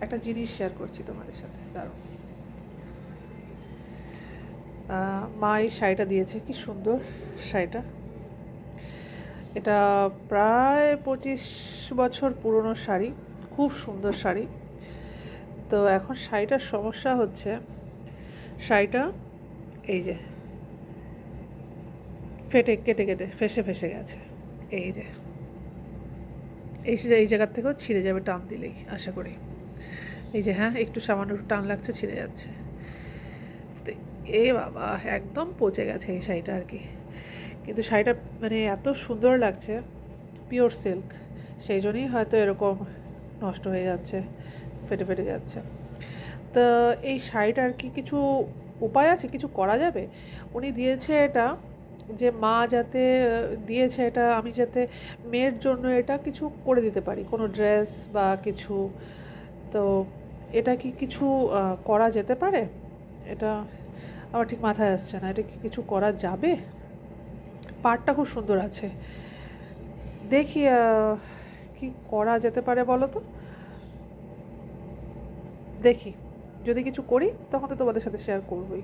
একটা জিনিস শেয়ার করছি তোমাদের সাথে, দাঁড়াও। মা এই শাড়িটা দিয়েছে, কি সুন্দর শাড়িটা। এটা প্রায় 25 বছর পুরনো শাড়ি, খুব সুন্দর শাড়ি। তো এখন শাড়িটার সমস্যা হচ্ছে, শাড়িটা এই যে কেটে কেটে ফেসে ফেসে গেছে। এই যে এই জায়গার থেকেও ছিঁড়ে যাবে টান দিলেই, আশা করি। এই যে হ্যাঁ, একটু সামান্য টান লাগছে, ছিঁড়ে যাচ্ছে। তো এ বাবা, একদম পচে গেছে এই শাড়িটা আর কি। কিন্তু শাড়িটা মানে এত সুন্দর লাগছে, পিওর সিল্ক, সেই জন্যই হয়তো এরকম নষ্ট হয়ে যাচ্ছে, ফেটে ফেটে যাচ্ছে। তো এই শাড়িটা আর কি কিছু উপায় আছে, কিছু করা যাবে? উনি দিয়েছে এটা, যে মা যাতে দিয়েছে এটা, আমি যাতে মেয়ের জন্য এটা কিছু করে দিতে পারি, কোনো ড্রেস বা কিছু। তো এটা কি কিছু করা যেতে পারে? এটা আমার ঠিক মাথায় আসছে না, এটা কি কিছু করা যাবে? পাড়টা খুব সুন্দর আছে, দেখি কি করা যেতে পারে বলো তো। দেখি, যদি কিছু করি তখন তো তোমাদের সাথে শেয়ার করবোই।